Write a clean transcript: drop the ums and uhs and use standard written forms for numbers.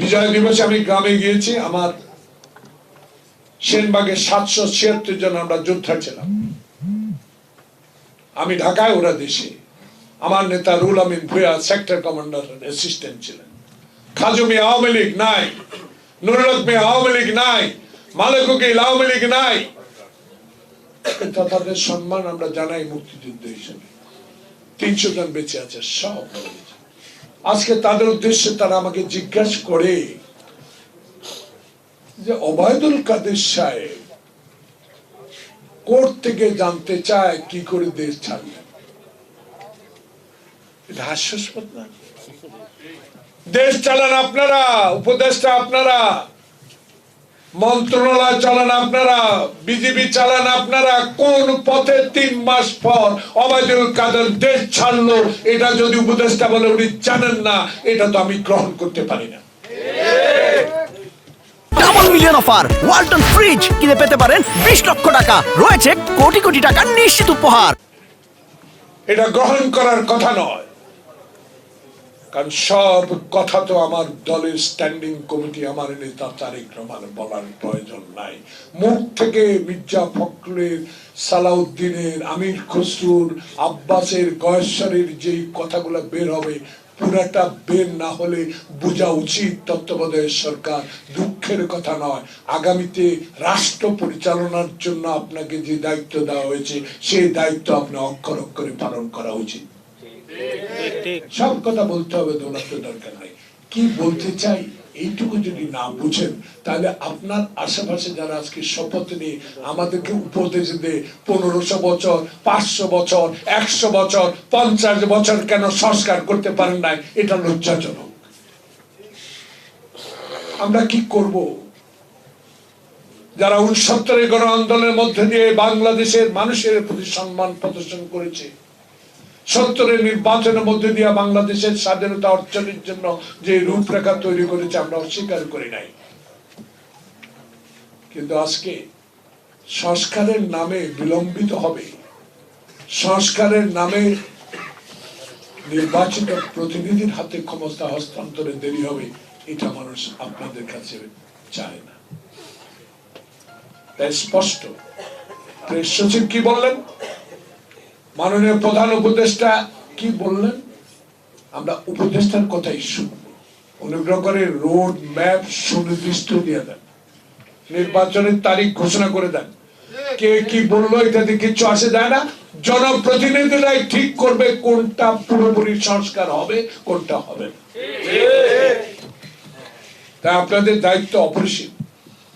বিজয় দিবসে আমি গ্রামে গিয়েছি, আমার সেনবাগে 776 জন আমরা যোদ্ধা ছিলাম। আমি ঢাকায়, ওরা দেশে। আমার নেতা রুল আমিন ভুয়া সেক্টর কমান্ডার অ্যাসিস্ট্যান্ট ছিলেন। খাজু মিয়া আওয়ামী লীগ নাই, নুরুল হক মিয়া আওয়ামী লীগ নাই, মালেক উকিল আওয়ামী লীগ নাই। তাদের সম্মান আমরা জানাই মুক্তিযুদ্ধ হিসেবে। 300 জন বেঁচে আছে, সব। আজকে তাদের উদ্দেশ্যে তারা আমাকে জিজ্ঞাসা করে যে ওবায়দুল কাদের সাহেব কোর্ট থেকে জানতে চায় কি করে দেশ ছাড়লেন। এটা হাস্যাস্পদ না? দেশ চালান আপনারা, উপদেষ্টা আপনারা, মন্ত্রণালয় চালান আপনারা, বিজেপি চালান আপনারা। কোন পথে 3 মাস পর ওবায়দুল কাদের দেশ ছাড়লো, এটা যদি উপদেষ্টা বলে উনি জানেন না, এটা তো আমি গ্রহণ করতে পারি না। Double million offer, Walton fridge কিনে পেতে পারেন 20 লক্ষ টাকা, রয়েছে কোটি কোটি টাকার নিশ্চিত উপহার। এটা গ্রহণ করার কথা নয়, কারণ সব কথা তো আমার দলের স্ট্যান্ডিং কমিটি, আমার নেতা তারেক রহমান বলার প্রয়োজন নাই। মুখ থেকে মির্জা ফখরুলের, সালাউদ্দিনের, আমির খসরুর, আব্বাসের, গয়েশ্বরের যেই কথাগুলো বের হবে, পুরাটা বের না হলে বোঝা উচিত তত্ত্বাবধায়ক সরকার দুঃখের কথা নয়, আগামীতে রাষ্ট্র পরিচালনার জন্য আপনাকে যে দায়িত্ব দেওয়া হয়েছে সেই দায়িত্ব আপনি অক্ষর অক্ষরে পালন করা উচিত। সব কথা বলতে হবে, দৌড়াতে দরকার নাই। কি বলতে চাই এইটুকু যদি না বুঝেন, তাহলে আপনার আশেপাশে যারা আজকে শপথ নিয়ে আমাদেরকে উপদেশ দেয় 1500 বছর, 500 বছর, 100 বছর, 50 বছর কেন সংস্কার করতে পারেন নাই, এটা লজ্জাজনক। আমরা কি করব? যারা 69 গণ আন্দোলনের মধ্যে দিয়ে বাংলাদেশের মানুষের প্রতি সম্মান প্রদর্শন করেছে, 70 নির্বাচনের মধ্যে দিয়ে বাংলাদেশের স্বাধীনতা অর্জনের জন্য যে রূপরেখা তৈরি করেছে, আমরা অস্বীকার করি নাই। কিন্তু আজকে সংস্কারের নামে বিলম্বিত হবে, সংস্কারের নামে নির্বাচিত প্রতিনিধির হাতে ক্ষমতা হস্তান্তরে দেরি হবে, এটা মানুষ আপনাদের কাছে চায় না। তাই স্পষ্ট প্রেস সচিব কি বললেন, মাননীয় প্রধান উপদেষ্টা কি বললেন, আমরা উপদেষ্টার কথাই শুনবো। অনুগ্রহ করে রোড ম্যাপ সুনির্দিষ্ট দিয়ে দেন, নির্বাচনের তারিখ ঘোষণা করে দেন। কে কি বললো এটাতে কিছু আসে যায় না, জনপ্রতিনিধিরাই ঠিক করবে কোনটা পুরোপুরি সংস্কার হবে, কোনটা হবে না। তাই আপনাদের দায়িত্ব অপরিসীম।